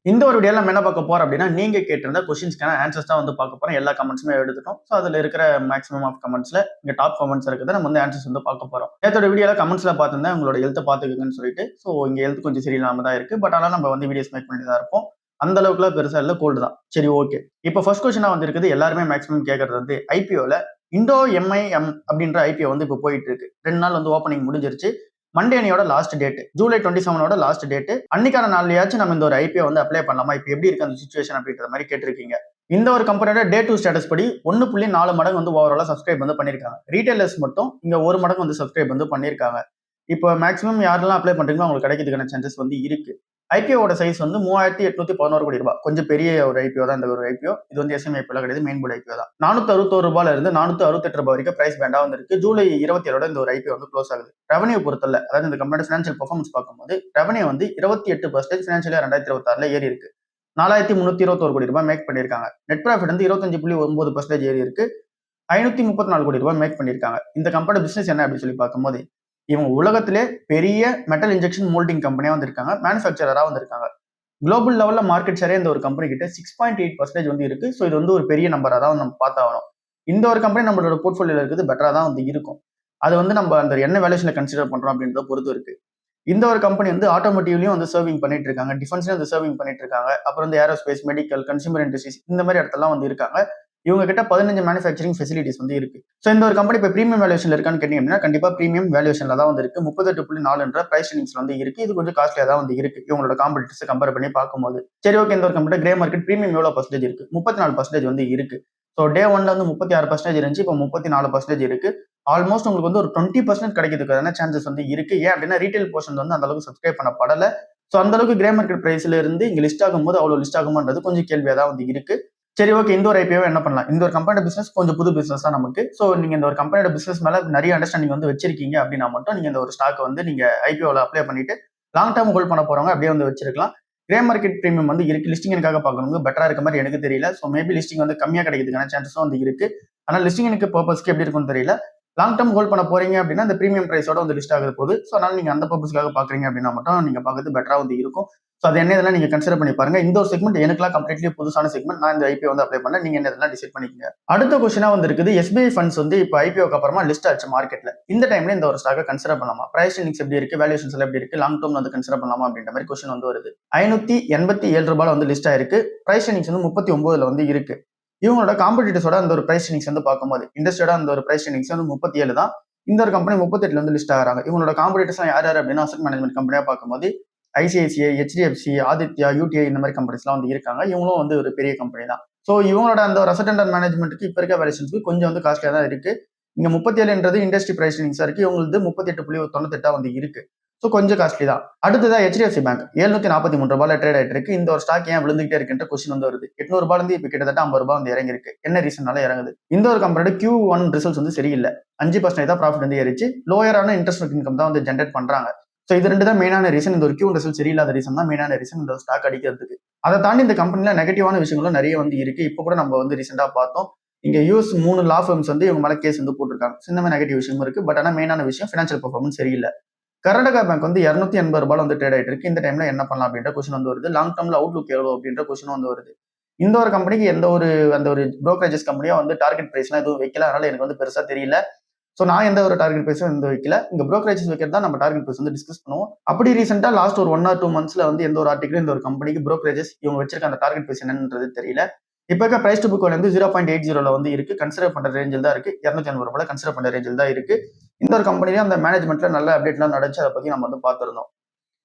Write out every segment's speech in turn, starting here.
இந்த ஒரு வீடியோல நம்ம என்ன பார்க்க போறோம் அப்படின்னா, நீங்க கேட்டிருந்த கொஸ்டின்ஸ்க்கான ஆன்சர்ஸ் தான் வந்து பார்க்க போறோம். எல்லா கமெண்ட்ஸுமே எடுத்துட்டோம். ஸோ அதுல இருக்கிற மேக்ஸிமம் ஆஃப் கமெண்ட்ஸ்ல இங்க டாப் கமெண்ட்ஸ் இருக்குது. நம்ம வந்து ஆன்சர்ஸ் வந்து பார்க்க போறோம். நேத்தோட வீடியோல கமெண்ட்ஸ்ல பார்த்திருந்தேன் உங்களோட ஹெல்த் பார்த்துக்கங்கன்னு சொல்லிட்டு. ஸோ இங்க ஹெல்த் கொஞ்சம் சரியில்லாம தான் இருக்கு. பட் ஆனா நம்ம வந்து வீடியோஸ் மேக் பண்ணிட்டு தான் இருப்போம். அந்த அளவுக்குலாம் பெருசா இல்ல, கோல்டு தான். சரி, ஓகே. இப்போ ஃபர்ஸ்ட் கொஸ்டினா வந்து இருக்குது, எல்லாருமே மேக்ஸிமம் கேட்கறது வந்து ஐபிஓல இண்டோ எம்ஐஎம் அப்படின்ற ஐபிஓ வந்து இப்போ போயிட்டு இருக்கு. 2 நாள் வந்து ஓப்பனிங் முடிஞ்சிருச்சு. மண்டே அன்னையோட last date, July 27 last date. அன்னைக்கான நாள்லயாச்சும் நம்ம இந்த ஒரு ஐபிஓ வந்து அப்ளை பண்ணலாமா, இப்போ எப்படி இருக்கு அந்த சிச்சுவேஷன் அப்படின்ற மாதிரி கேட்டிருக்கீங்க. இந்த ஒரு கம்பெனியோட டே 2 ஸ்டேட்டஸ் படி 1.4 மடங்கு வந்து ஓவராலா சப்ஸ்கிரைப் வந்து பண்ணிருக்காங்க. ரீட்டைலர்ஸ் மட்டும் இங்க 1 மடங்கு வந்து சப்ஸ்கிரைப் வந்து பண்ணிருக்காங்க. இப்போ மேக்ஸிமம் யாரெல்லாம் அப்ளை பண்றீங்களோ அவங்களுக்கு கிடைக்கிறதுக்கான சான்சஸ் வந்து இருக்கு. ஐபிஓட சைஸ் வந்து 3811 கோடி ரூபாய். கொஞ்சம் பெரிய ஒரு ஐபிஓ தான் இந்த ஒரு ஐபிஓ. இது வந்து எஸ்எம் ஐபிஓ கிடையாது, மெயின் போர்டு ஐபிஓ தான். 461 ரூபாயில இருந்து 468 ரூபாய் வரைக்கும் பிரைஸ் பேண்டா வந்து இருக்கு. ஜூலை 27 இந்த ஒரு ஐபிஓ வந்து க்ளோஸ் ஆகுது. ரெவன்யூ பொறுத்தல, அதாவது இந்த கம்பெனியோட ஃபினான்ஷியல் பெர்ஃபார்மன்ஸ் பார்க்கும்போது ரெவன்யூ வந்து 28% ஃபினான்ஷியல் 2026 ஏறி இருக்கு. 4321 கோடி ரூபாய் மேக் பண்ணிருக்காங்க. நெட் ப்ராஃபிட் வந்து 25.9% ஏறி இருக்கு. 534 கோடி ரூபாய் மேக் பண்ணிருக்காங்க. இந்த கம்பெனியோட பிசினஸ் என்ன அப்படின்னு சொல்லி பார்க்கும்போது, இவங்க உலகத்திலே பெரிய மெட்டல் இன்ஜெக்ஷன் மோல்டிங் கம்பெனியா வந்திருக்காங்க, மேனுஃபேக்சரரா வந்திருக்காங்க. குளோபல் லெவல்ல மார்க்கெட் ஷேரே இந்த ஒரு கம்பெனி கிட்ட 6.8% வந்து இருக்கு. ஸோ இது வந்து ஒரு பெரிய நம்பரா தான் நம்ம பார்த்தாகணும். இந்த ஒரு கம்பெனி நம்மளோட போர்ட்ஃபோலியோல இருக்குது பெட்டரா தான் வந்து இருக்கும். அது வந்து நம்ம அந்த என்ன வேல்யூஷன்ல கன்சிடர் பண்றோம் அப்படின்றத பொறுத்து இருக்கு. இந்த ஒரு கம்பெனி வந்து ஆட்டோமோட்டிவ்லயும் வந்து சர்விங் பண்ணிட்டு இருக்காங்க, டிஃபென்ஸ்லயும் வந்து சர்விங் பண்ணிட்டு இருக்காங்க, அப்புறம் வந்து ஏரோஸ்பேஸ், மெடிக்கல், கன்சூமர் இண்டஸ்ட்ரீஸ் இந்த மாதிரி இடத்தெல்லாம் வந்து இருக்காங்க. இவங்க கிட்ட 15 மேனுஃபேக்சரிங் ஃபெசிலிட்டிஸ் வந்து இருக்கு. ஸோ இந்த ஒரு கம்பெனி இப்போ பிரீமியம் வேல்யூஷன்ல இருக்கான்னு கேட்டீங்க அப்படின்னா, கண்டிப்பா பிரீமியம் வேல்யூஷன்ல தான் வந்து இருக்கு. 38.4 பிரைஸ் ரேஞ்சிங்ஸ்ல வந்து இருக்கு. இது கொஞ்சம் காஸ்ட்லியா தான் வந்து இருக்கு இவங்களோட காம்படிட்டர்ஸ் கம்பேர் பண்ணி பார்க்கும்போது. சரி, ஓகே. இந்த ஒரு கம்பெனி கிரே மார்க்கெட் பிரீமியம் எவ்வளவு பர்சன்டேஜ் இருக்கு? 34% வந்து இருக்கு. ஸோ டே 1ல வந்து 36% இருந்துச்சு, இப்போ 34% இருக்கு. ஆல்மோஸ்ட் உங்களுக்கு வந்து ஒரு 20% கிடைக்கிறதுக்கான சான்சஸ் வந்து இருக்கு. ஏன் அப்படின்னா ரீட்டைல் போர்ஷன் வந்து அந்த அளவுக்கு சப்ஸ்கிரைப் பண்ணப்படல. ஸோ அந்த அளவுக்கு கிரே மார்க்கெட் பிரைஸ்ல இருந்து இங்க லிஸ்ட் ஆகும்போது அவ்வளவு லிஸ்ட் ஆகுமான்றது கொஞ்சம் கேள்வியா தான் வந்து இருக்கு. சரி, ஓகே. இந்த ஒரு ஐபிஓ என்ன பண்ணலாம்? இந்த ஒரு கம்பெனியோட பிசினஸ் கொஞ்சம் புது பிசினஸ் தான் நமக்கு. ஸோ நீங்க இந்த ஒரு கம்பெனியோட பிசினஸ் மேல நிறைய அண்டர்ஸ்டாண்டிங் வந்து வச்சிருக்கீங்க அப்படின்னா மட்டும் நீங்க இந்த ஒரு ஸ்டாக் வந்து நீங்க ஐபிஓல அப்ளை பண்ணிட்டு லாங் டர்ம் ஹோல்ட் பண்ண போறவங்க அப்படியே வந்து வச்சிருக்கலாம். கிரே மார்க்கெட் பிரீமியம் வந்து இருக்கு. லிஸ்டிங் எனக்காக பார்க்கணும் பெட்டரா இருக்க மாதிரி எனக்கு தெரியல. ஸோ மேபி லிஸ்டிங் வந்து கம்மியா கிடைக்கிறதுக்கான சான்சஸும் வந்து இருக்கு. ஆனால் லிஸ்டிங் எனக்கு பர்பஸ்க்கு எப்படி இருக்கும்னு தெரியல. லாங் டர்ம் ஹோல்ட் பண்ண போறீங்க அப்படின்னா இந்த பிரீமியம் பிரைஸோட வந்து லிஸ்ட் ஆகுது போகுது. ஸோ அதனால நீங்க அந்த பர்பஸ்க்காக பாக்குறீங்க அப்படின்னா மட்டும் நீங்க பார்க்கறது பெட்டரா வந்து இருக்கும். ஸோ அது என்ன இதெல்லாம் நீங்க கன்சிடர் பண்ணி பாருங்க. இந்த ஒரு செக்மெண்ட் எனக்குலாம் கம்ப்ளீட்லி புதுசான செக்மெண்ட். நான் இந்த ஐபிஓ வந்து அப்ளை பண்ணல. நீங்க என்ன இதெல்லாம் டிசைட் பண்ணிக்கங்க. அடுத்த கொஸ்டினா வந்து இருக்குது, எஸ்பிஐ ஃபண்ட்ஸ் வந்து இப்போ ஐபிஓக்கு அப்புறமா லிஸ்ட் ஆச்சு மார்க்கெட்ல. இந்த டைம்ல இந்த ஒரு ஸ்டாக்கை கன்சிடர் பண்ணலாமா? பிரைஸ் ரேஞ்சிங்ஸ் எப்படி இருக்கு, வேல்யூஷன்ஸ் எல்லாம் எப்படி இருக்கு, லாங் டர்ம் வந்து கன்சிடர் பண்ணலாமா அப்படின்ற மாதிரி கொஸ்டின் வந்து வருது. 587 ரூபாய் வந்து லிஸ்ட் ஆயிருக்கு. பிரைஸ் ரேஞ்சிங்ஸ் வந்து 39ல வந்து இருக்கு. இவங்களோட காம்படிட்டர்ஸோட அந்த ஒரு பிரைஸ் ரேஞ்சிங்ஸ் வந்து பார்க்கும்போது இண்டஸ்ட்ரியோட அந்த ஒரு பிரைஸ் ரேஞ்சிங்ஸ் வந்து 37 தான். இந்த ஒரு கம்பெனி 38ல வந்து லிஸ்ட் ஆகிறாங்க. இவங்களோட காம்படிட்டர்ஸ் யார் யார் அப்படின்னா அசெட் மேனேஜ்மெண்ட் கம்பெனியா பார்க்கும்போது ஐசிஐசிஐ, ஹெச்டிஎஃப்சி, ஆதித்யா, யூடிஐ இந்த மாதிரி கம்பெனிஸ்லாம் வந்து இருக்காங்க. இவங்களும் வந்து ஒரு பெரிய கம்பெனி தான். ஸோ இவங்களோட அந்த ஒரு அசெட் அண்டர் மேனேஜ்மெண்ட்டுக்கு இப்போ இருக்க வேல்யூஷன்ஸ்க்கு கொஞ்சம் வந்து காஸ்ட்லியா தான் இருக்கு. இங்க 37ன்றது இண்டஸ்ட்ரி பிரைஸ் ரேஞ்சிங்ஸா இருக்கு. இவங்களுக்கு 38.98 வந்து இருக்கு. ஸோ கொஞ்சம் காஸ்ட்லி தான். அடுத்ததா ஹெச்டிஎஃப்சி பேங்க் 743 ரூபாயில ட்ரேட் ஆயிட்டு இருக்கு. இந்த ஒரு ஸ்டாக் ஏன் விழுந்துகிட்டே இருக்குன்ற கொஸ்டின் வந்து வருது. 800 ரூபாயில இருந்து இப்போ கிட்டத்தட்ட 50 ரூபாய் வந்து இறங்கி இருக்கு. என்ன ரீசன்னால இறங்குது? இந்த ஒரு கம்பெனியோட Q1 ரிசல்ட்ஸ் வந்து சரியில்லை. 5% தான் ப்ராஃபிட் வந்து ஏறிச்சு. லோயரான இன்ட்ரெஸ்ட் இன்கம் தான் வந்து ஜென்ரேட் பண்றாங்க. ஸோ இது ரெண்டு தான் மெயினான ரீசன். இந்த ஒரு Q1 ரிசல்ட் சரியில்லாத ரீசன் தான் மெயினான ரீசன் இந்த ஸ்டாக் அடிக்கிறதுக்கு. அதை தாண்டி இந்த கம்பெனில நெகட்டிவான விஷயங்களும் நிறைய வந்து இருக்கு. இப்போ கூட நம்ம வந்து ரீசெண்டா பார்த்தோம். இங்க யூஎஸ் 3 லா ஃபர்ம்ஸ் வந்து இவங்க மேல கேஸ் வந்து போட்டிருக்காங்க. இந்த மாதிரி நெகட்டிவ் விஷயமும் இருக்கு. பட் ஆனா மெயினான விஷயம் ஃபினான்ஷியல் பெர்ஃபார்மன்ஸ் சரியில்லை. கர்நாடகா பேங்க் வந்து 280 ரூபாய் வந்து ட்ரேட் ஆயிட்டு இருக்கு. இந்த டைம்ல என்ன பண்ணலாம் அப்படின்ற கொஸ்டின் வந்து வருது. லாங் டர்ம்ல அவுட்லுக் எவ்வளவு அப்படின்ற கொஸ்டின் வந்து வருது. இந்த ஒரு கம்பெனிக்கு எந்த ஒரு அந்த ஒரு புரோக்கரேஜஸ் கம்பெனியா வந்து டார்கெட் பிரைஸ்லாம் எதுவும் வைக்கல. அதனால எனக்கு வந்து பெருசா தெரியல. ஸோ நான் எந்த ஒரு டார்கெட் பிரைஸும் வந்து வைக்கல. இங்க புரோக்கரேஜஸ் வைக்கிறது தான் நம்ம டார்கெட் பிரைஸ் வந்து டிஸ்கஸ் பண்ணுவோம். அப்படி ரீசெண்டா லாஸ்ட் ஒரு 1 or 2 மந்த்ஸ்ல வந்து எந்த ஒரு ஆர்டிகல் இந்த ஒரு கம்பெனிக்கு புரோக்கரேஜஸ் இவங்க வச்சிருக்க அந்த டார்கெட் பிரைஸ் என்னன்றது தெரியல. இப்போ இருக்க பிரைஸ் டு புக் வந்து 0.80 வந்து இருக்கு. கன்சிடர் பண்ற ரேஞ்சில் தான் இருக்கு. 250 ரூபாய் கன்சிடர் பண்ற ரேஞ்சில் தான் இருக்கு. இந்த ஒரு கம்பெனில அந்த மேனேஜ்மெண்ட்ல நல்ல அப்டேட்லாம் நடந்துச்சு. அதை பத்தி நம்ம வந்து பார்த்திருந்தோம்.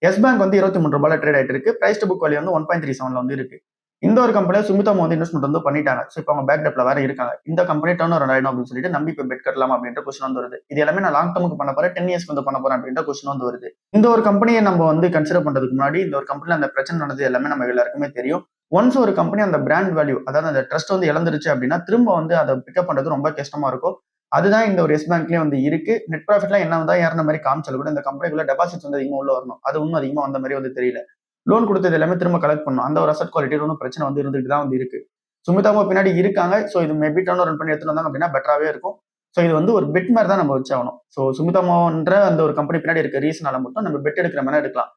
எஸ் பேங்க் வந்து 23 ரூபாய் ட்ரேட் ஆயிட்டு இருக்கு. பிரைஸ் டு புக் வேல்யூ வந்து 1.37 வந்து இருக்கு. இந்த ஒரு கம்பெனில சுமிதம் வந்து இன்வெஸ்ட்மெண்ட் வந்து பண்ணிட்டாங்க. ஸோ இப்போ அவங்க பேக் டெப்ல வேற இருக்காங்க. இந்த கம்பெனி டர்ன் ஓவர் ஆயிடும் அப்படின்னு சொல்லிட்டு நம்பி இப்போ பெட் கட்டலாம் அப்படின்ற கொஸ்டின் வந்து வருது. இது எல்லாமே நான் லாங் டர்முக்கு பண்ண போறேன், 10 இயர்ஸ்க்கு வந்து பண்ண போறேன் அப்படின்ற கொஸ்டின் வந்து வருது. இந்த ஒரு கம்பெனியை நம்ம வந்து கன்சிடர் பண்றதுக்கு முன்னாடி இந்த ஒரு கம்பெனில அந்த பிரச்சனை நடந்தது எல்லாமே நம்ம எல்லாருக்குமே தெரியும். ஒன்ஸ் ஒரு கம்பெனி அந்த பிராண்ட் வேல்யூ, அதாவது அந்த ட்ரஸ்ட் வந்து இழந்துருச்சு அப்படின்னா திரும்ப வந்து அதை பிக்கப் பண்றது ரொம்ப கஷ்டமா இருக்கும். அதுதான் இந்த ஒரு எஸ் பேங்க்லயே வந்து இருக்கு. நெட் ப்ராஃபிட்லாம் என்ன தான் ஏறின மாதிரி காமிச்சாலும் கூட இந்த கம்பெனிக்குள்ள டெபாசிட்ஸ் வந்து அதிகமாக உள்ள வரணும். அது இன்னும் அதிகமா வந்த மாதிரி வந்து தெரியல. லோன் கொடுத்தது எல்லாமே திரும்ப கலெக்ட் பண்ணும். அந்த ஒரு அசெட் குவாலிட்டி ஒன்றும் பிரச்சனை வந்து இருந்துட்டு தான் வந்து இருக்கு. சுமிதாவும் பின்னாடி இருக்காங்க. ஸோ இது மேபி டர்ன் ஓவர் பண்ணி எடுத்துட்டு வந்தாங்க அப்படின்னா பெட்டராகவே இருக்கும். ஸோ இது வந்து ஒரு பெட் மாதிரி தான் நம்ம வச்சாகணும். ஸோ சுமிதாமோன்ற அந்த ஒரு கம்பெனி பின்னாடி இருக்க ரீசனால மட்டும் நம்ம பெட் எடுக்கிற மாதிரி எடுக்கலாம்.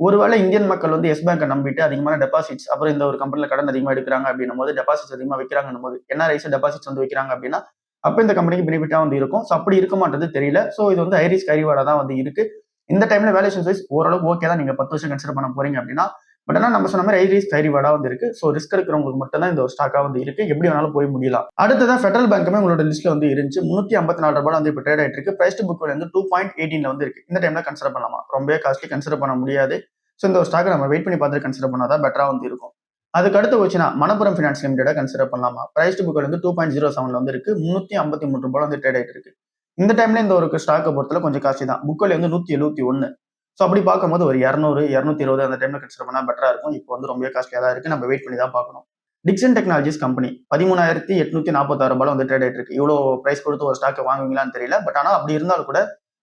ஒருவேளை இந்தியன் மக்கள் வந்து எஸ் பேங்கை நம்பிட்டு அதிகமான டெபாசிட்ஸ் அப்புறம் இந்த ஒரு கம்பெனில கடன் அதிகமாக எடுக்கிறாங்க அப்படின்னும் போது டெபாசிட்ஸ் அதிகமாக வைக்கிறாங்கன்னும் போது என்ஆர்ஐஸ் டெபாசிட்ஸ் வந்து வைக்கிறாங்க அப்படின்னா அப்போ இந்த கம்பெனிக்கு பெனிஃபிட்டா வந்து இருக்கும். ஸோ அப்படி இருக்க மாட்டது தெரியல. ஸோ இது வந்து ஹை ரிஸ்க் ஹை ரிவார்டா தான் வந்து இருக்கு. இந்த டைம்ல வேல்யூஷன் வைஸ் ஓரளவுக்கு ஓகே தான். நீங்க 10 வருஷம் கன்சிடர் பண்ண போறீங்க அப்படின்னா பட் ஆனால் நம்ம சொன்ன மாதிரி ஹை ரிஸ்க் ஹை ரிவார்டா வந்து இருக்கு. ஸோ ரிஸ்க் எடுக்கிறவங்களுக்கு மட்டும் தான் இந்த ஒரு ஸ்டாக்கா வந்து இருக்கு. எப்படி வேணாலும் போய் முடியலாம். அடுத்ததான் ஃபெடரல் பேங்க்குமே உங்களோட லிஸ்ட்ல வந்து இருந்துச்சு. 354 ரூபாய் வந்து இப்போ ட்ரேட் ஆயிட்டு இருக்கு. பிரைஸ் டு புக் வந்து 2.18 வந்து இருக்கு. இந்த டைம்ல கன்சிடர் பண்ணலாமா? ரொம்பவே காஸ்ட்லி, கன்சிடர் பண்ண முடியாது. ஸோ இந்த ஒரு ஸ்டாக்கை நம்ம வெயிட் பண்ணி பார்த்து கன்சிடர் பண்ணாதான் பெட்டரா வந்து இருக்கும். அதுக்கு அடுத்து வச்சுன்னா மணப்புரம் ஃபினான்ஸ் லிமிடெட் கன்சிடர் பண்ணலாமா? பிரைஸ் டு புக் வந்து 2.07 வந்து இருக்கு. 353 ரூபாய் வந்து ட்ரேட் ஆயிட்டு இருக்கு. இந்த டைம்ல இந்த ஒரு ஸ்டாக்கை பொறுத்தல கொஞ்சம் காஸ்ட்லி தான். புக் வேல்யூ வந்து 171. ஸோ அப்படி பார்க்கும்போது ஒரு 200 220 அந்த டைம்ல கன்சிடர் பண்ணா பெட்டரா இருக்கும். இப்போ வந்து ரொம்ப காஸ்ட்லியா தான் இருக்கு. நம்ம வெயிட் பண்ணி தான் பார்க்கணும். டிக்சன் டெக்னாலஜிஸ் கம்பெனி 13,846 ரூபாய் வந்து ட்ரேட் ஆயிட்டு இருக்கு. இவ்வளோ பிரைஸ் கொடுத்து ஒரு ஸ்டாக்கை வாங்குவீங்களான்னு தெரியல. பட் ஆனால் அப்படி இருந்தாலும் கூட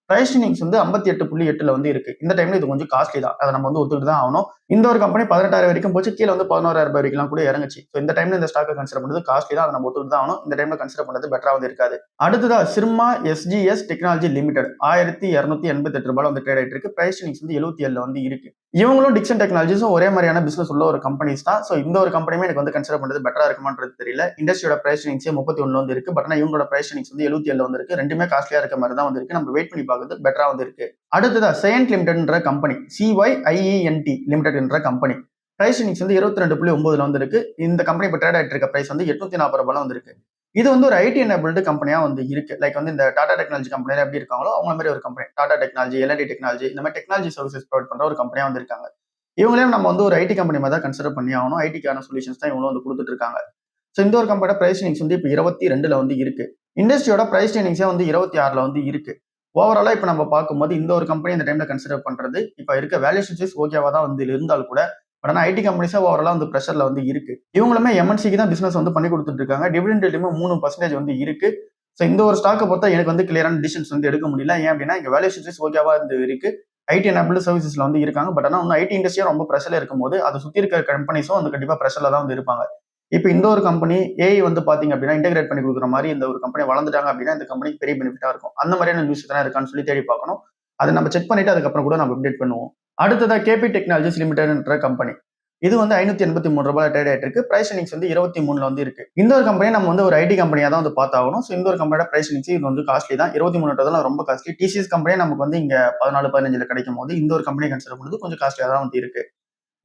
பிரைஸ் இனிங்ஸ் வந்து 58.8 வந்து இருக்கு. இந்த டைம்ல இது கொஞ்சம் காஸ்ட்லி தான். அதை நம்ம வந்து ஒத்துக்கிட்டு தான் ஆகணும். இந்த ஒரு கம்பெனி 18,000 வரைக்கும் போச்சு. கீழே வந்து 11,000 வரைக்கும் கூட இறங்குச்சு. ஸோ இந்த டைம்ல இந்த ஸ்டாக்கை கன்சிடர் பண்ணுறது காஸ்ட்லி தான். அதை நம்ம ஒத்துக்கிட்டு தான் ஆகணும். இந்த டைம்ல கன்சிடர் பண்ணுறது பெட்டரா வந்து இருக்காது. அடுத்ததா சிர்மா எஸ்ஜிஎஸ் டெக்னாலஜி லிமிடெட் 1,288 ரூபாய் வந்து ட்ரேட் ஆயிட்டு இருக்கு. பிரைஸ் இனிங்ஸ் வந்து 77 வந்து இருக்கு. இவங்களும் டிக்சன் டெக்னாலஜிஸும் ஒரே மாதிரியான பிசினஸ் உள்ள ஒரு கம்பெனிஸ் தான். ஸோ இந்த ஒரு கம்பெனியுமே எனக்கு வந்து கன்சிடர் பண்ணுறது பெட்டரா இருக்குமான்றது தெரியல. இண்டஸ்ட்ரியோட பிரைஸ் இனிங்ஸ் 31 வந்து இருக்கு. பட் ஆனால் இவங்களோட பிரைஸ் இனிங்ஸ் வந்து 77 வந்து இருக்கு. ரெண்டுமே காஸ்ட்லியா இருக்க மாதிரி தான் வந்து இருக்கு. நம்ம வெயிட் பண்ணி பார்க்குறது பெட்டரா வந்து இருக்கு. அடுத்ததா சயன்ட் லிமிடெட்ன்ற கம்பெனி CYIENT லிமிடெட் என்ற கம்பெனி பிரைஸ் இனிங்ஸ் வந்து 22.9 வந்து இருக்கு. இந்த கம்பெனி இப்போ ட்ரேட் ஆயிட்டு இருக்க பிரைஸ் வந்து 840 ரூபாய் வந்து இருக்கு. இது வந்து ஒரு ஐடி எனேபிள்டு கம்பெனியா வந்து இருக்கு. லைக் வந்து இந்த டாடா டெக்னாலஜி கம்பெனில எப்படி இருக்காங்களோ அவங்க மாதிரி ஒரு company. Tata technology, LNT technology இந்த மாதிரி டெக்னாலஜி சர்வீசஸ் ப்ரொவைட் பண்ற ஒரு கம்பெனியா வந்து இருக்காங்க. இவங்களையும் நம்ம வந்து ஒரு ஐடி கம்பெனி மாதிரி தான் கன்சிடர் பண்ணி ஆகணும். ஐடிக்கான சொல்யூஷன்ஸ் தான் இவங்களும் வந்து கொடுத்துட்டு இருக்காங்க. ஸோ இந்த ஒரு கம்பெனியோட பிரைஸ் இனிங்ஸ் வந்து இப்போ 22 வந்து இருக்கு. இண்டஸ்ட்ரியோட பிரைஸ் இனிங்ஸே வந்து 26 வந்து இருக்கு. ஓவராலா இப்போ நம்ம பார்க்கும்போது இந்த ஒரு கம்பெனி இந்த டைம்ல கன்சிடர் பண்றது இப்போ இருக்க வேல்யூஷன்ஸ் ஓகேவா தான் வந்து இருந்தாலும் கூட பட் ஆனால் ஐடி கம்பெனிஸா ஓவராலா வந்து ப்ரெஷர்ல வந்து இருக்கு. இவங்களுமே எம்என்சிக்கு தான் பிசினஸ் வந்து பண்ணி கொடுத்துட்டு இருக்காங்க. டிவிடெண்ட் ரேட்டுமே 3% வந்து இருக்கு. ஸோ இந்த ஒரு ஸ்டாக்கை பொறுத்தா எனக்கு வந்து கிளியரான டிசிஷன்ஸ் வந்து எடுக்க முடியல. ஏன் அப்படின்னா இங்க வேல்யூஷன்ஸ் ஓகேவா இருந்து இருக்கு. ஐடி எனேபிள் சர்வீசஸ்ல வந்து இருக்காங்க. பட் ஆனால் இன்னும் ஐடி இண்டஸ்ட்ரியா ரொம்ப ப்ரெஷர்ல இருக்கும்போது அதை சுத்தி இருக்கிற கம்பெனிஸும் வந்து கண்டிப்பா ப்ரெஷர்ல தான் வந்து இருப்பாங்க. இப்போ இந்த ஒரு கம்பெனி ஏஐ வந்து பாத்தீங்க அப்படின்னா இன்டெகிரேட் பண்ணி கொடுக்குற மாதிரி இந்த ஒரு கம்பெனி வளர்ந்துட்டாங்க அப்படின்னா இந்த கம்பெனிக்கு பெரிய பெனிஃபிட்டா இருக்கும். அந்த மாதிரியான நியூஸ் தான் இருக்கான்னு சொல்லி தேடி பார்க்கணும். அதை நம்ம செக் பண்ணிட்டு அதுக்கப்புறம் கூட நம்ம அப்டேட் பண்ணுவோம். அடுத்ததா கேபி டெக்னாலஜிஸ் லிமிடெட்ன்ற கம்பெனி இது வந்து 583 ரூபாய் ட்ரேட் ஆயிட்டு இருக்கு. பிரைஸ் இனிங்ஸ் வந்து 23 வந்து இருக்கு. இந்த ஒரு கம்பெனி நம்ம வந்து ஒரு ஐடி கம்பெனியா தான் வந்து பார்த்தாகணும். ஸோ இந்த ஒரு கம்பெனியோட பிரைஸ் இனிங்ஸ் இது வந்து காஸ்ட்லி தான். 23 ரொம்ப காஸ்ட்லி. டிசிஎஸ் கம்பெனியே நமக்கு வந்து இங்க 14-15 கிடைக்கும் போது இந்த ஒரு கம்பெனி கன்சிடர் பண்ணுறது கொஞ்சம் காஸ்ட்லியா தான் வந்து இருக்கு.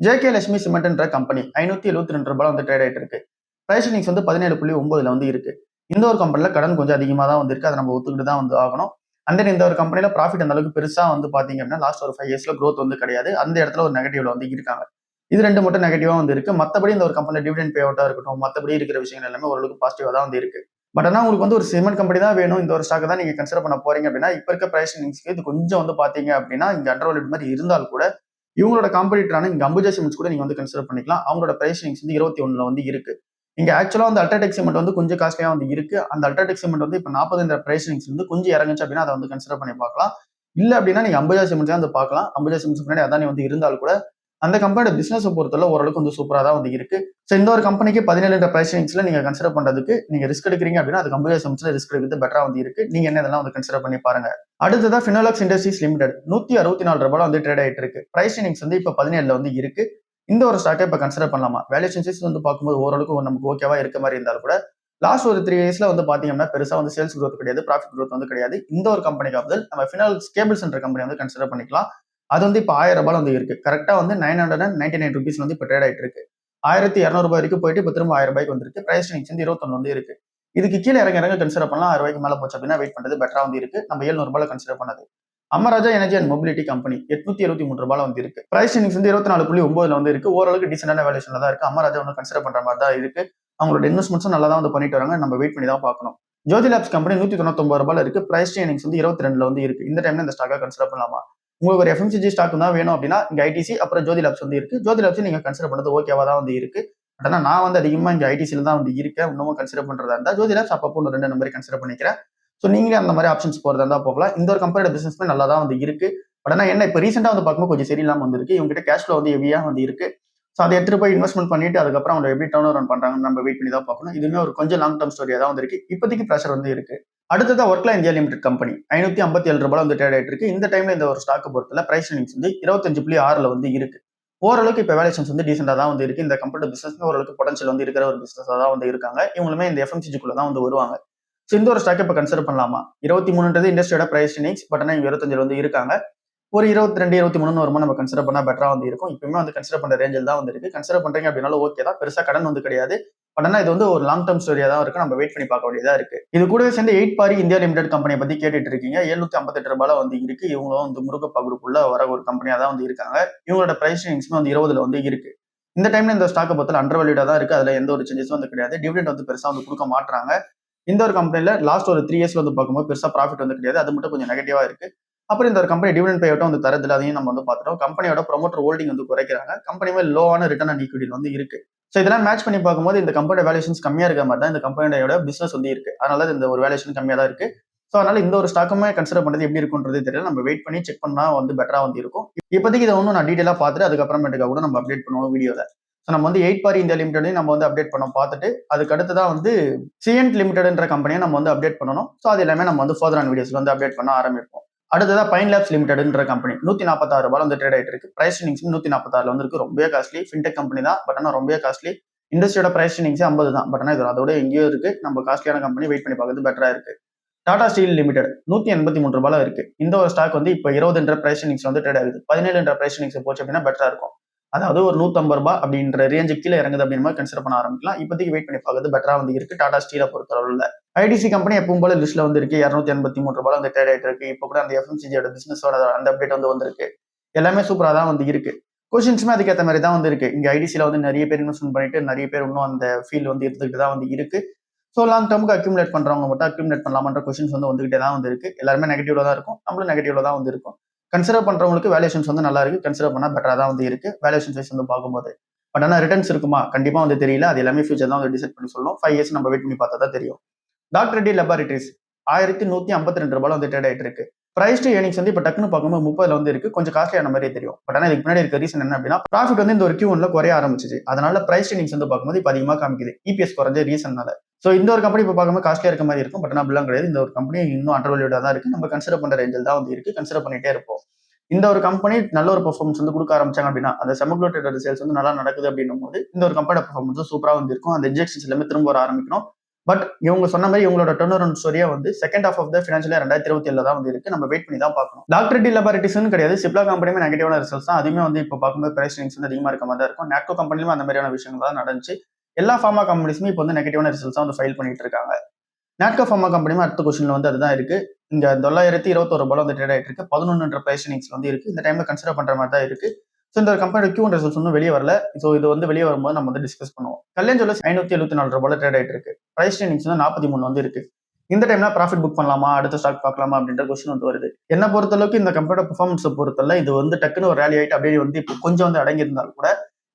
ஜேகே லட்சுமி சிமெண்ட்ன்ற கம்பெனி 572 ரூபாய் வந்து ட்ரேட் ஆயிட்டு இருக்கு. பிரைஸ் இனிங்ஸ் வந்து 17.9 வந்து இருக்கு. இந்த ஒரு கம்பெனில கடன் கொஞ்சம் அதிகமாக தான் வந்து இருக்கு. அதை நம்ம ஒத்துக்கிட்டு தான் வந்து ஆகணும். அண்ட் தென் இந்த ஒரு கம்பெனில ப்ராஃபிட் அந்த அளவுக்கு பெருசா வந்து பாத்தீங்க அப்படின்னா லாஸ்ட் ஒரு 5 இயர்ஸ்ல growth வந்து கிடையாது. அந்த இடத்துல ஒரு நெகட்டிவ்ல வந்து இருக்காங்க. இது ரெண்டு மட்டும் நெகட்டிவா வந்து இருக்கு. மத்தபடி இந்த ஒரு கம்பெனில டிவிடெண்ட் பே அவுட்டா இருக்கட்டும், மத்தபடி இருக்கிற விஷயங்கள் எல்லாமே ஓரளவுக்கு பாசிட்டிவா தான் வந்து இருக்கு. பட் ஆனா உங்களுக்கு வந்து ஒரு சிமெண்ட் கம்பெனி தான் வேணும், இந்த ஒரு ஸ்டாக் தான் நீங்க கன்சிடர் பண்ண போறீங்க அப்படின்னா இப்ப இருக்க பிரைஸ் இனிங்ஸ்க்கு இது கொஞ்சம் வந்து பாத்தீங்க அப்படின்னா இங்க அண்டர்வேல்யூட் மாதிரி இருந்தால் கூட இவங்களோட காம்படிட்டரான இங்க அம்புஜா சிமெண்ட்ஸ் கூட நீங்க வந்து கன்சிடர் பண்ணிக்கலாம். அவங்களோட பிரைஸ் இனிங்ஸ் வந்து 21 வந்து இருக்கு. இங்க ஆக்சுவலா வந்து அல்ட்ராடெக் சிமெண்ட் வந்து கொஞ்சம் காஸ்ட்லியா வந்து இருக்கு. அந்த அல்ட்ராடெக் சிமெண்ட் வந்து இப்ப 40 இந்த பிரைஸ் வந்து கொஞ்சம் இறங்குச்சு அப்படின்னா அதை வந்து கன்சிடர் பண்ணி பார்க்கலாம். இல்ல அப்படின்னா நீங்க அம்புஜா சிமெண்ட்ஸ் வந்து பார்க்கலாம். அம்புஜா சிமெண்ட்ஸ் முன்னாடி அதானே வந்து இருந்தால் கூட அந்த கம்பெனியோட பிசினஸ் பொறுத்தவரை ஓரளவுக்கு வந்து சூப்பரா தான் வந்து இருக்கு. ஸோ இந்த ஒரு கம்பெனிக்கு 17 பிரைஸ் நீங்க கன்சிடர் பண்றதுக்கு நீங்க ரிஸ்க் எடுக்கிறீங்க அப்படின்னா அது அம்புஜா சிமெண்ட்ஸ்ல ரிஸ்க் எடுக்கிறது பெட்டரா வந்து இருக்கு. நீங்க என்ன இதெல்லாம் வந்து கன்சிடர் பண்ணி பாருங்க. அடுத்ததா ஃபினோலெக்ஸ் இண்டஸ்ட்ரீஸ் லிமிடெட் 164 ரூபாய் வந்து ட்ரேட் ஆயிட்டு இருக்கு. பிரைஸ் வந்து இப்ப 17 வந்து இருக்கு. இந்த ஒரு ஸ்டாக்கை இப்ப கன்சிடர் பண்ணலாமா? வேல்யூஷன்ஸ் வந்து பார்க்கும்போது ஓரளவுக்கு நமக்கு ஓகேவா இருக்க மாதிரி இருந்தாலும் கூட லாஸ்ட் ஒரு 3 இயர்ஸ்ல வந்து பாத்தீங்கன்னா பெருசா வந்து சேல்ஸ் growth கிடையாது, ப்ராஃபிட் growth வந்து கிடையாது. இந்த ஒரு கம்பெனிக்கு பதில் நம்ம ஃபினாலெக்ஸ் கேபிள்ஸ் என்ற கம்பெனி வந்து கன்சிடர் பண்ணிக்கலாம். அது வந்து இப்ப 1000 ரூபாய் வந்து இருக்கு. கரெக்டா வந்து 999 rupees வந்து இப்ப ட்ரேட் ஆயிட்டு இருக்கு. 1200 ரூபாய் வரைக்கும் போயிட்டு இப்ப திரும்ப 1000 ரூபாய்க்கு வந்துருக்கு. பிரைஸ் வந்து 21 வந்து இருக்கு. இதுக்கு கீழே இறங்க கன்சிடர் பண்ணலாம். 1000 ரூபாய்க்கு மேல போச்சு அப்படின்னா வெயிட் பண்றது பெட்டரா வந்து இருக்கு. நம்ம 700 ரூபாய் கன்சிடர் பண்ணது. Amara Raja energy and mobility company 873 ரூபாய் வந்து இருக்கு. பிரைஸ் வந்து 24.9 வந்து இருக்கு. ஓரளவுக்கு டீசென்டான வேல்யூஷன்ல தான் இருக்கு. அமராஜா வந்து கன்சிடர் பண்ற மாதிரி தான் இருக்கு. அவங்களோட இன்வெஸ்ட்மெண்ட்ஸும் நல்லா தான் வந்து பண்ணிட்டு வராங்க. நம்ம வெயிட் பண்ணி தான் பார்க்கணும். ஜோதி லேப்ஸ் கம்பெனி 199 ரூபாய் இருக்கு. பிரைஸ் வந்து 22 வந்து இருக்கு. இந்த டைம்ல இந்த ஸ்டாக்கா கன்சிடர் பண்ணலாமா? உங்களுக்கு ஒரு FMCG ஸ்டாக் தான் வேணும் அப்படின்னா இங்க ஐடிசி அப்புறம் ஜோதி லேப்ஸ் வந்து இருக்கு. ஜோதி லேப்ஸ் நீங்க கன்சிடர் பண்ணது ஓகேவா தான் வந்து இருக்கு. பட் ஆனா நான் வந்து அதிகமா இங்க ஐடிசில தான் வந்து இருக்கேன். இன்னமும் கன்சிடர் பண்றதா இருந்தா ஜோதி லேப்ஸ் அப்பப்போ 2 நம்பர் கன்சிடர் பண்ணிக்கிறேன். ஸோ நீங்களே அந்த மாதிரி ஆப்ஷன்ஸ் போறதா இருந்தா போகலாம். இந்த ஒரு கம்பெனியோட பிசினஸ்மே நல்லா தான் வந்து இருக்கு. பட் ஆனா என்ன இப்ப ரீசெண்டா வந்து பார்க்கும்போது கொஞ்சம் சரியில்லாம வந்து இருக்கு. இவங்க கிட்ட கேஷ் ஃப்ளோ வந்து ஹெவியா வந்து இருக்கு. ஸோ அதை எடுத்துட்டு போய் இன்வெஸ்ட்மெண்ட் பண்ணிட்டு அதுக்கப்புறம் அவங்க எப்படி டர்ன் ஓவர் பண்றாங்கன்னு நம்ம வெயிட் பண்ணி தான் பார்க்கணும். இதுவுமே ஒரு கொஞ்சம் லாங் டர்ம் ஸ்டோரியா தான் வந்து இருக்கு. இப்போதைக்கு ப்ரெஷர் வந்து இருக்கு. அடுத்ததா ஒர்க்லா இந்தியா லிமிடெட் கம்பெனி ₹557 வந்து ட்ரேட் ஆயிட்டு இருக்கு. இந்த டைம்ல இந்த ஒரு ஸ்டாக் பொறுத்தல பிரைஸ் ரேஞ்ச் வந்து 25.6ல வந்து இருக்கு. ஓரளவுக்கு இப்போ வேல்யூஷன்ஸ் வந்து டீசெண்டா தான் வந்து இருக்கு. இந்த கம்பெனி பிசினஸ் ஓரளவுக்கு பொட்டன்ஷியல் வந்து இருக்கிற ஒரு பிசினஸா தான் வந்து இருக்காங்க. இவங்களுமே இந்த எஃப்எம்சிஜிக்குள்ள தான் வந்து வருவாங்க. ஸோ இந்த ஒரு ஸ்டாக் இப்போ கன்சிடர் பண்ணலாமா? 23ன்றது இண்டஸ்ட்ரியோட பிரைஸ் ரேஞ்ச். பட் ஆனால் 25 வந்து இருக்காங்க. ஒரு 22, 23 வருமா நம்ம கன்சிடர் பண்ணா பெட்டரா வந்து இருக்கும். இப்பவுமே வந்து கன்சிடர் பண்ற ரேஞ்சில் தான் வந்து இருக்கு. கன்சிடர் பண்றீங்க அப்படின்னாலும் ஓகே தான். பெருசா கடன் வந்து கிடையாது. பட் ஆனா இது வந்து ஒரு லாங் டர்ம் ஸ்டோரியா தான் இருக்கு. நம்ம வெயிட் பண்ணி பார்க்க வேண்டியதா இருக்கு. இது கூடவே சேர்ந்து 8 பாரி இந்தியா லிமிடெட் கம்பெனியை பத்தி கேட்டுட்டு இருக்கீங்க. ₹758 வந்து இருக்கு. இவங்களும் வந்து முருகப்பா குரூப் உள்ள வர ஒரு கம்பெனியா தான் வந்து இருக்காங்க. இவங்களோட பிரைஸ் ரேஞ்சுமே வந்து 20ல வந்து இருக்கு. இந்த டைம்ல இந்த ஸ்டாக்கை பொறுத்தல அண்டர் வேல்யூடா தான் இருக்கு. அதுல எந்த ஒரு சேஞ்சஸும் வந்து கிடையாது. டிவிடெண்ட் வந்து பெருசா வந்து கொடுக்க மாட்டாங்க. இந்த ஒரு கம்பெனில லாஸ்ட் ஒரு 3 இயர்ஸ்ல வந்து பார்க்கும்போது பெருசா ப்ராஃபிட் வந்து கிடையாது. அது மட்டும் கொஞ்சம் நெகட்டிவா இருக்கு. அப்புறம் இந்த ஒரு கம்பெனி டிவிடெண்ட் பே அவுட்டும் வந்து தரதில்ல. அதையும் நம்ம வந்து பார்த்துட்டோம். கம்பெனியோட ப்ரொமோட்டர் ஹோல்டிங் வந்து குறைக்கிறாங்க. கம்பெனியுமே லோவான ரிட்டர்ன் ஆன் ஈக்விட்டி வந்து இருக்கு. ஸோ இதெல்லாம் மேட்ச் பண்ணி பார்க்கும்போது இந்த கம்பெனியோட வேல்யூஷன்ஸ் கம்மியா இருக்க மாதிரி தான் இந்த கம்பெனியோட பிசினஸ் வந்து இருக்கு. அதனால இந்த ஒரு வேல்யூஷன் கம்மியா தான் இருக்கு. ஸோ அதனால இந்த ஒரு ஸ்டாக்குமே கன்சிடர் பண்றது எப்படி இருக்குன்றது தெரியல. நம்ம வெயிட் பண்ணி செக் பண்ணா வந்து பெட்டரா வந்து இருக்கும். இப்போதைக்கு இதை ஒன்றும் நான் டீட்டெயிலாக பார்த்துட்டு அதுக்கப்புறமேட்டுக்கா கூட நம்ம அப்டேட் பண்ணுவோம் வீடியோல. ஸோ நம்ம வந்து 8 பாரி இந்தியா லிமிடெட்லையும் நம்ம வந்து அப்டேட் பண்ண பார்த்துட்டு அதுக்கு அடுத்து தான் வந்து சிஎன்ட் லிமிடெட்ன்ற கம்பெனியை நம்ம வந்து அப்டேட் பண்ணணும். ஸோ அது எல்லாமே நம்ம வந்து ஃபர்தர் ஆன் வீடியோஸ்ல வந்து அப்டேட் பண்ண ஆரம்பிப்போம். அடுத்ததா பைன் லேப்ஸ் லிமிடெட்ன்ற கம்பெனி ₹146 வந்து ட்ரேட் ஆயிட்டு இருக்கு. பிரைஸ் ரேஞ்ச் 146ல வந்து இருக்கு. ரொம்ப காஸ்ட்லி ஃபின்டெக் கம்பெனி தான். பட் ஆனால் ரொம்ப காஸ்ட்லி. இண்டஸ்ட்ரியோட பிரைஸ் ரேஞ்ச் 50 தான். பட் ஆனால் இது அதோட எங்கேயோ இருக்கு. நம்ம காஸ்ட்லியான கம்பெனி வெயிட் பண்ணி பார்க்கறது பெட்டரா இருக்கு. டாடா ஸ்டீல் லிமிடெட் ₹183 இருக்கு. இந்த ஒரு ஸ்டாக் வந்து இப்போ 20 பிரைஸ் ரேஞ்ச் வந்து ட்ரேட் ஆகுது. 17 பிரைஸ் ரேஞ்ச் போச்சு அப்படின்னா பெட்டரா இருக்கும். அதாவது ஒரு ₹150 அப்படின்ற ரேஞ்சு கீழே இறங்குது அப்படின்னு கன்சிடர் பண்ண ஆரம்பிக்கலாம். இப்போதைக்கு வெயிட் பண்ணி பார்க்கறது பெட்டரா வந்து இருக்கு. டாடா ஸ்டீலை பொறுத்தளவுல ஐடிசி கம்பெனி எப்பவும் போல லிஸ்ட்ல வந்து இருக்கு. ₹283 வந்து ட்ரேட் ஆயிட்டு இருக்கு. இப்போ கூட அந்த எஃப்எம்சிஜியோட பிசினஸோட அந்த அப்டேட் வந்து வந்திருக்கு. எல்லாமே சூப்பரா தான் வந்து இருக்கு. கொஸ்டின்ஸுமே அதுக்கேற்ற மாதிரி தான் வந்து இருக்கு. இங்க ஐடிசியில வந்து நிறைய பேர் இன்வெஸ்ட்மெண்ட் பண்ணிட்டு நிறைய பேர் இன்னும் அந்த ஃபீல்டு வந்து இருந்துகிட்டு தான் வந்து இருக்கு. ஸோ லாங் டர்முக்கு அக்யூமுலேட் பண்றவங்க மட்டும் அக்யூமுலேட் பண்ணலாமன்ற கொஸ்டின்ஸ் வந்து வந்துகிட்டே தான் வந்து இருக்கு. எல்லாருமே நெகட்டிவ்ல தான் இருக்கும். நம்மளும் நெகட்டிவ்ல தான் வந்து இருக்கும். கன்சிடர் பண்றவங்களுக்கு வேல்யூஷன்ஸ் வந்து நல்லா இருக்கு. கன்சிடர் பண்ணா பெட்டரா தான் வந்து இருக்கு. வேல்யூஷன் வைஸ் வந்து பார்க்கும்போது. பட் ஆனால் ரிட்டர்ன்ஸ் இருக்குமா? கண்டிப்பா வந்து தெரியல. அது எல்லாமே ஃபியூச்சர் தான் வந்து டிசைட் பண்ணி சொல்லணும். 5 இயர்ஸ் நம்ம வெயிட் பண்ணி பார்த்தா தான் தெரியும். டாக்டர் ரெட்டி லேபரேட்டரிஸ் ₹1152 வந்து ட்ரேட் ஆயிட்டு இருக்கு. பிரைஸ் டு ஏர்னிங்ஸ் வந்து இப்போ டக்குன்னு பார்க்கும்போது 30ல வந்து இருக்கு. கொஞ்சம் காஸ்ட்லியான மாதிரியே தெரியும். பட் ஆனால் இதுக்கு முன்னாடி இருக்க ரீசன் என்ன அப்படின்னா ப்ராஃபிட் வந்து இந்த ஒரு Q1ல குறைய ஆரம்பிச்சிச்சு. அதனால பிரைஸ் ஏர்னிங்ஸ் வந்து பார்க்கும்போது இப்போ அதிகமாக காமிக்குது. இபிஎஸ் குறைஞ்ச ரீசன்னால. ஸோ இந்த ஒரு கம்பெனி இப்போ பார்க்கும்போது காஸ்ட்லியா இருக்க மாதிரி இருக்கும். பட் ஆனால் அப்படிலாம் கிடையாது. இந்த ஒரு கம்பெனி இன்னும் அண்டர் வேல்யூடா தான் இருக்கு. நம்ம கன்சிடர் பண்ற ரேஞ்சில் தான் வந்து இருக்கு. கன்சிடர் பண்ணிட்டே இருப்போம். இந்த ஒரு கம்பெனி நல்ல ஒரு பெர்ஃபார்மன்ஸ் வந்து கொடுக்க ஆரம்பிச்சாங்க அப்படின்னா அந்த செமக்ளோட்டட் சேல்ஸ் வந்து நல்லா நடக்குது அப்படின்னும் போது இந்த ஒரு கம்பெனியோட பெர்ஃபார்மன்ஸ் சூப்பரா வந்து இருக்கும். அந்த இன்ஜெக்ஷன்ஸ் எல்லாமே திரும்ப வர ஆரம்பிக்கணும். பட் இவங்க சொன்ன மாதிரி இவங்களோட டர்ன் அரவுண்ட் ஸ்டோரியா வந்து second half of the financial 2027 தான் வந்து இருக்கு. நம்ம வெயிட் பண்ணி தான் பார்க்கணும். டாக்டர் ரெட்டி லேபரேட்டரிஸ்னு கிடையாது. சிப்லா கம்பெனியுமே நெகட்டிவான ரிசல்ட்ஸ் தான். அதுவுமே வந்து இப்போ பார்க்கும்போது பிரைஸ் ரேஞ்ச் வந்து அதிகமா இருக்க மாதிரி தான் இருக்கும். நாட்கோ கம்பெனிலுமே அந்த மாதிரியான விஷயங்கள் தான் நடந்துச்சு. எல்லா ஃபார்மா கம்பெனிஸுமே இப்போ வந்து நெகட்டிவான ரிசல்ட்ஸ் வந்து ஃபைல் பண்ணிட்டு இருக்காங்க. நாட்கோ ஃபார்மா கம்பெனியுமே அடுத்த கொஸ்டின்ல வந்து அதுதான் இருக்கு. இங்க $921 வந்து ட்ரேட் ஆயிட்டு இருக்கு. 11 பிரைஸ் ரேஞ்ச் வந்து இருக்கு. இந்த டைம்ல கன்சிடர் பண்ற மாதிரி தான் இருக்கு. ஸோ இந்த ஒரு கம்பெனியோட Q1 ரிசல்ட்ஸ் இன்னும் வெளியே வரல. ஸோ இது வந்து வெளியே வரும்போது நம்ம வந்து டிஸ்கஸ் பண்ணுவோம். கல்யாண் ஜுவல்லர்ஸ் ₹574 ட்ரேட் ஆயிட்டு இருக்கு. பிரைஸ் ரேஞ்ச் வந்து 43 வந்து இருக்கு. இந்த டைம்ல ப்ராஃபிட் புக் பண்ணலாமா, அடுத்த ஸ்டாக் பார்க்கலாமா அப்படின்ற கொஸ்டின் வந்து வருது. என்ன பொறுத்தளவுக்கு இந்த கம்பெனியோட பெர்ஃபார்மன்ஸை பொறுத்தல இது வந்து டக்குன்னு ஒரு ரேலி ஆயிட்டு அப்படியே வந்து இப்போ கொஞ்சம் வந்து அடங்கி இருந்தாலும் கூட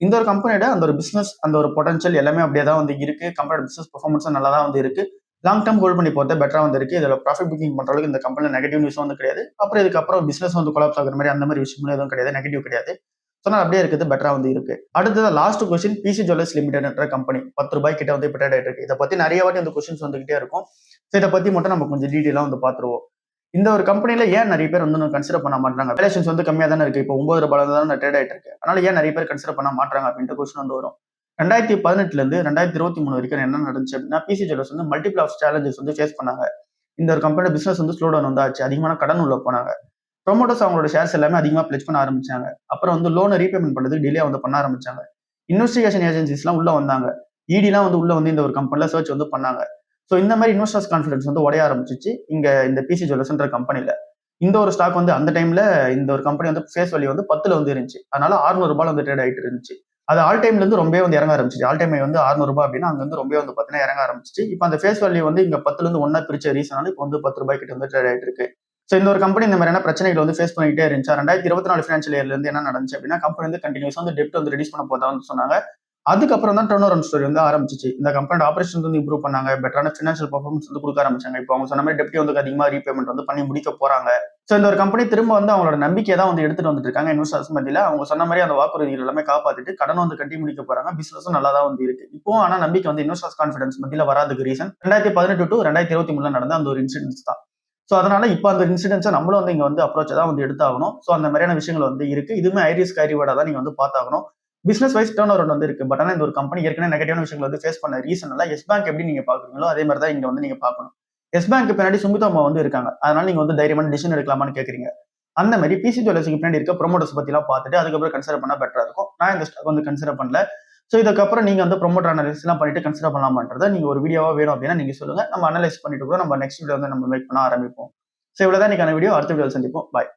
இந்த ஒரு கம்பெனியோட அந்த ஒரு பிசினஸ் அந்த ஒரு பொட்டன்ஷியல் எல்லாமே அப்படியே தான் வந்து இருக்கு. கம்பெனியோட பிசினஸ் பெர்ஃபார்மன்ஸும் நல்லா தான் வந்து இருக்கு. லாங் டர்ம் ஹோல்ட் பண்ணி போகிறது பெட்டரா வந்து இருக்கு. இதில் ப்ராஃபிட் புக்கிங் பண்றதுக்கு இந்த கம்பெனியில் நெகட்டிவ் நியூஸ் வந்து கிடையாது. அப்புறம் இதுக்கப்புறம் பிசினஸ் வந்து கொலாப்ஸ் ஆகுற மாதிரி அந்த மாதிரி விஷயங்களும் எதுவும் கிடையாது. நெகட்டிவ் கிடையாது. சொன்னா அப்படியே இருக்குது பெட்டரா வந்து இருக்கு. அடுத்தது லாஸ்ட் கொஸ்டின் பிசி ஜுவல்லர்ஸ் லிமிடெட்ன்ற கம்பெனி ₹10 கிட்ட வந்து இப்போ ட்ரேட் ஆயிட்டு இருக்கு. இதை பத்தி நிறைய வாட்டி அந்த கொஸ்டின்ஸ் வந்துகிட்டே இருக்கும். ஸோ இதை பத்தி மட்டும் நம்ம கொஞ்சம் டீட்டெயிலாக வந்து பார்த்துருவோம். இந்த ஒரு கம்பெனில ஏன் நிறைய பேர் வந்து கன்சிடர் பண்ண மாட்டாங்க? வேல்யூஷன்ஸ் வந்து கம்மியா தானே இருக்கு. இப்போ ₹9 தான் ட்ரேட் ஆயிட்டு இருக்கு. அதனால ஏன் நிறைய பேர் கன்சிடர் பண்ண மாட்டாங்க அப்படின்ற கொஸ்டின் வந்து வரும். 2018ல இருந்து 2023 வரைக்கும் என்ன நடந்துச்சு அப்படின்னா பிசி ஜுவல்லர்ஸ் வந்து மல்டிபிள் ஆஃப் சேலஞ்சஸ் வந்து ஃபேஸ் பண்ணாங்க. இந்த ஒரு கம்பெனியோட பிசினஸ் வந்து ஸ்லோ டவுன் வந்து ஆச்சு. அதிகமான கடன் உள்ள போனாங்க. ப்ரொமோட்டர்ஸ் அவங்களோட ஷேர்ஸ் எல்லாமே அதிகமாக பிளெச் பண்ண ஆரம்பிச்சாங்க. அப்புறம் வந்து லோனை ரீபேமெண்ட் பண்ணுறதுக்கு டிலே வந்து பண்ண ஆரம்பிச்சாங்க. இன்வெஸ்டிகேஷன் ஏஜென்சிஸ்லாம் உள்ள வந்தாங்க. இடிலாம் வந்து உள்ள வந்து இந்த ஒரு கம்பெனில சர்ச் வந்து பண்ணாங்க. ஸோ இந்த மாதிரி இன்வெஸ்டர்ஸ் கான்ஃபிடன்ஸ் வந்து உடைய ஆரம்பிச்சிச்சு இங்க இந்த பிசி ஜுவல்லர்ஸ்ன்ற கம்பெனில. இந்த ஒரு ஸ்டாக் வந்து அந்த டைம்ல இந்த ஒரு கம்பெனி வந்து ஃபேஸ் வேல்யூ வந்து 10ல வந்து இருந்துச்சு. அதனால ₹600 வந்து ட்ரேட் ஆயிட்டு இருந்துச்சு. அது ஆல் டைம்ல இருந்து ரொம்ப வந்து இறங்க ஆரம்பிச்சிச்சு. ஆல் டைம் வந்து ₹600 அப்படின்னா அங்க வந்து ரொம்ப வந்து பார்த்தீங்கன்னா இறங்க ஆரம்பிச்சிச்சு. இப்போ அந்த ஃபேஸ் வேல்யூ வந்து இங்க 10ல இருந்து 1 பிரிச்ச ரீசனால இப்போ வந்து ₹10 கிட்ட வந்து ட்ரேட் ஆயிட்டு இருக்கு. ஸோ இந்த ஒரு கம்பெனி இந்த மாதிரியான பிரச்சனைகள் வந்து ஃபேஸ் பண்ணிட்டே இருந்துச்சு. 2024 ஃபினான்ஷியல் இயர்ல இருந்து என்ன நடந்துச்சு அப்படின்னா கம்பெனி வந்து கண்டினியூஸா வந்து டெப்ட் வந்து ரெடியூஸ் பண்ண போதான்னு சொன்னாங்க. அதுக்கப்புறம் தான் டர்ன் அரவுண்ட் ஸ்டோரி வந்து ஆரம்பிச்சிச்சு. இந்த கம்பெனியோட ஆபரேஷன் வந்து இம்ப்ரூவ் பண்ணாங்க. பெட்டரான ஃபினான்ஷியல் பர்ஃபார்மன்ஸ் வந்து கொடுக்க ஆரம்பிச்சாங்க. இப்போ அவங்க சொன்ன மாதிரி டெப்டி வந்து அதிகமாக ரீபேமெண்ட் வந்து பண்ணி முடிக்க போறாங்க. ஸோ இந்த ஒரு கம்பெனி திரும்ப வந்து அவங்களோட நம்பிக்கையை தான் வந்து எடுத்துட்டு வந்துட்டு இருக்காங்க இன்வெஸ்டர்ஸ் மத்தியில. அவங்க சொன்ன மாதிரி அந்த வாக்குறுதிகள் எல்லாமே காப்பாத்திட்டு கடன் வந்து கட்டி முடிக்க போறாங்க. பிசினஸும் நல்லா தான் வந்து இருக்கு. இப்போ ஆனா நம்பிக்கை வந்து இன்வெஸ்டர்ஸ் கான்ஃபிடன்ஸ் மத்தியில வராதுக்கு ரீசன் 2018 டு 2023 நடந்த அந்த ஒரு இன்சிடென்ட்ஸ் தான். ஸோ அதனால இப்போ அந்த இன்சிடென்ட்ஸை நம்மளும் வந்து இங்க வந்து அப்ரோச்சை தான் வந்து எடுத்தாகணும். ஸோ அந்த மாதிரியான விஷயங்கள் வந்து இருக்கு. இதுவுமே ஹை ரிஸ்க் ஹை ரிவார்டா தான் நீங்க வந்து பார்த்தாகணும். பிசினஸ் வைஸ் டர்ன் ஓவர் வந்து இருக்கு. பட் ஆனா இந்த ஒரு கம்பெனி ஏற்கனவே நெகட்டிவான விஷயங்கள் வந்து ஃபேஸ் பண்ண ரீசன் எல்லாம் எஸ் பேங்க் எப்படி நீங்க பாக்குறீங்களோ அதே மாதிரி தான் இங்க வந்து நீங்க பார்க்கணும். எஸ் பேங்க் பின்னாடி சுமிதோமா வந்து இருக்காங்க. அதனால நீங்க வந்து தைரியமான டிசிஷன் எடுக்கலாமான்னு கேக்குறீங்க. அந்த மாதிரி பிசி ஜுவல்லர்ஸ்க்கு பின்னாடி இருக்க ப்ரொமோட்டர்ஸ் பத்தி எல்லாம் பார்த்துட்டு அதுக்கப்புறம் கன்சிடர் பண்ணா பெட்டரா இருக்கும். நான் இந்த ஸ்டாக் வந்து கன்சிடர் பண்ணல. ஸோ இதுக்கப்புறம் நீங்க வந்து ப்ரொமோட்டர் அனலைஸ் எல்லாம் பண்ணிட்டு கன்சிடர் பண்ணலாமான்றதை நீங்க ஒரு வீடியோவா வேணும் அப்படின்னா நீங்க சொல்லுங்க. நம்ம அனலைஸ் பண்ணிட்டு கூட நம்ம நெக்ஸ்ட் வீடியோ வந்து நம்ம மேக் பண்ண ஆரம்பிப்போம். ஸோ இவ்வளவுதான் இன்னைக்கான வீடியோ. அடுத்த வீடியோ சந்திப்போம். பாய்.